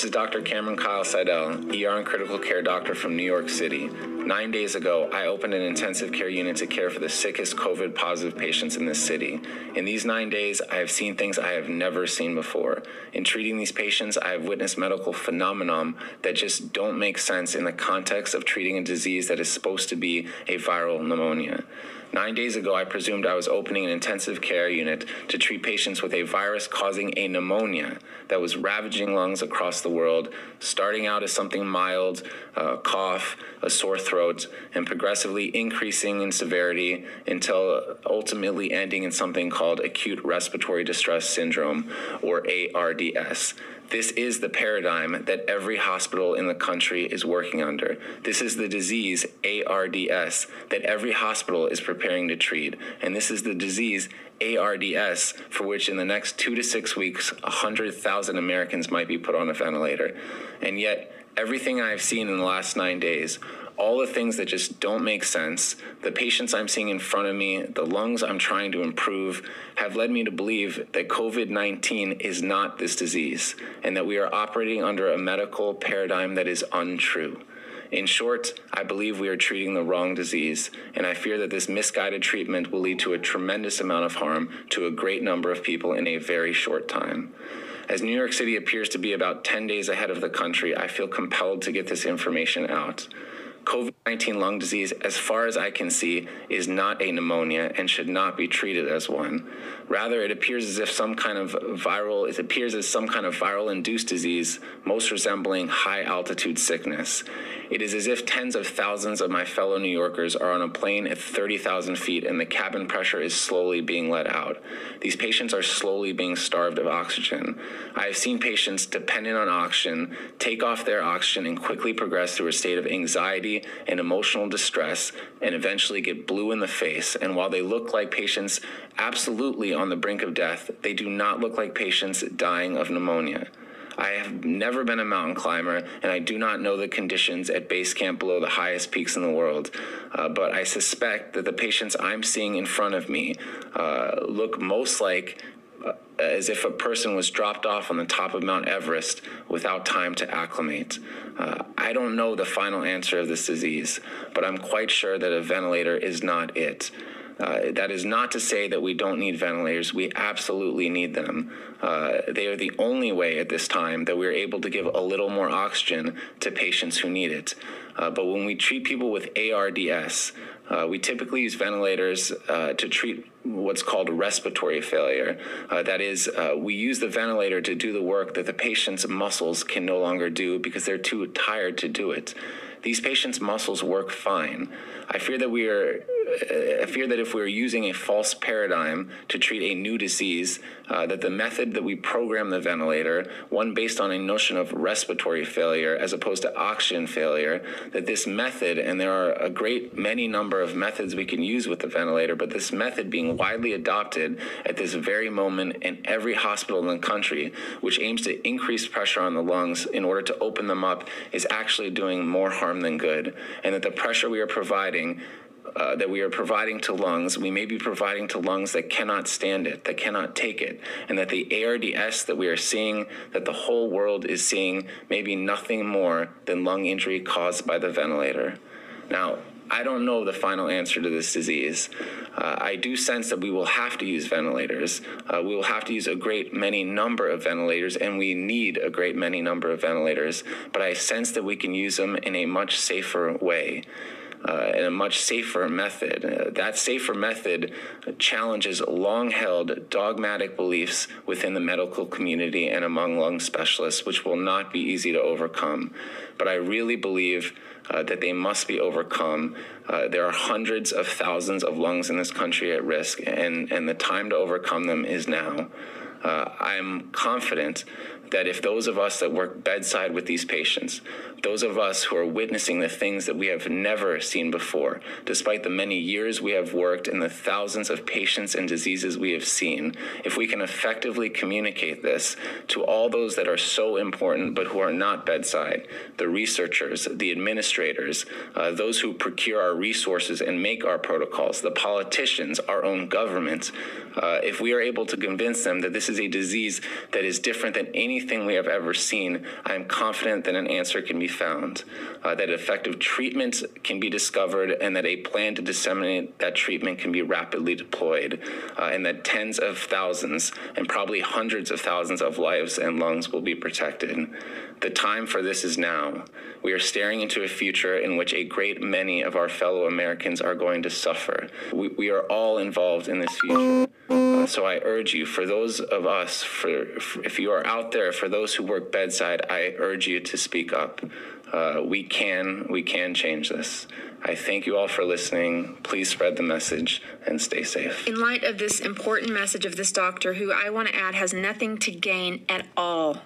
This is Dr. Cameron Kyle Seidel, ER and critical care doctor from New York City. 9 days ago, I opened an intensive care unit to care for the sickest COVID-positive patients in this city. In these 9 days, I have seen things I have never seen before. In treating these patients, I have witnessed medical phenomenon that just don't make sense in the context of treating a disease that is supposed to be a viral pneumonia. 9 days ago, I presumed I was opening an intensive care unit to treat patients with a virus causing a pneumonia that was ravaging lungs across the world, starting out as something mild, a cough, a sore throat, and progressively increasing in severity until ultimately ending in something called acute respiratory distress syndrome, or ARDS. This is the paradigm that every hospital in the country is working under. This is the disease, ARDS, that every hospital is preparing to treat. And this is the disease, ARDS, for which in the next 2 to 6 weeks, 100,000 Americans might be put on a ventilator. And yet, everything I've seen in the last 9 days, all the things that just don't make sense, the patients I'm seeing in front of me, the lungs I'm trying to improve, have led me to believe that COVID-19 is not this disease, and that we are operating under a medical paradigm that is untrue. In short, I believe we are treating the wrong disease, and I fear that this misguided treatment will lead to a tremendous amount of harm to a great number of people in a very short time. As New York City appears to be about 10 days ahead of the country, I feel compelled to get this information out. COVID-19 lung disease, as far as I can see, is not a pneumonia and should not be treated as one. Rather, it appears as some kind of viral-induced disease, most resembling high-altitude sickness. It is as if tens of thousands of my fellow New Yorkers are on a plane at 30,000 feet and the cabin pressure is slowly being let out. These patients are slowly being starved of oxygen. I have seen patients dependent on oxygen take off their oxygen and quickly progress through a state of anxiety and emotional distress and eventually get blue in the face. And while they look like patients absolutely on the brink of death, they do not look like patients dying of pneumonia. I have never been a mountain climber, and I do not know the conditions at base camp below the highest peaks in the world, but I suspect that the patients I'm seeing in front of me look most like as if a person was dropped off on the top of Mount Everest without time to acclimate. I don't know the final answer of this disease, but I'm quite sure that a ventilator is not it. That is not to say that we don't need ventilators. We absolutely need them. They are the only way at this time that we're able to give a little more oxygen to patients who need it. But when we treat people with ARDS, we typically use ventilators to treat what's called respiratory failure. That is, we use the ventilator to do the work that the patient's muscles can no longer do because they're too tired to do it. These patients' muscles work fine. I fear that if we're using a false paradigm to treat a new disease, that the method that we program the ventilator, one based on a notion of respiratory failure as opposed to oxygen failure, that this method, and there are a great many number of methods we can use with the ventilator, but this method being widely adopted at this very moment in every hospital in the country, which aims to increase pressure on the lungs in order to open them up, is actually doing more harm than good, and that the pressure we are providing to lungs, we may be providing to lungs that cannot stand it, that cannot take it, and that the ARDS that we are seeing, that the whole world is seeing, may be nothing more than lung injury caused by the ventilator. Now, I don't know the final answer to this disease. I do sense that we will have to use ventilators. We will have to use a great many number of ventilators, and we need a great many number of ventilators, but I sense that we can use them in a much safer way. And a much safer method. That safer method challenges long-held dogmatic beliefs within the medical community and among lung specialists, which will not be easy to overcome. But I really believe that they must be overcome. There are hundreds of thousands of lungs in this country at risk, and the time to overcome them is now. I'm confident that if those of us that work bedside with these patients, those of us who are witnessing the things that we have never seen before, despite the many years we have worked and the thousands of patients and diseases we have seen, if we can effectively communicate this to all those that are so important but who are not bedside, the researchers, the administrators, those who procure our resources and make our protocols, the politicians, our own government, if we are able to convince them that this is a disease that is different than anything anything we have ever seen, I am confident that an answer can be found, that effective treatments can be discovered, and that a plan to disseminate that treatment can be rapidly deployed, and that tens of thousands and probably hundreds of thousands of lives and lungs will be protected. The time for this is now. We are staring into a future in which a great many of our fellow Americans are going to suffer. We are all involved in this future. So I urge you, for those of us, if you are out there, for those who work bedside, I urge you to speak up. We can change this. I thank you all for listening. Please spread the message and stay safe. In light of this important message of this doctor, who I want to add has nothing to gain at all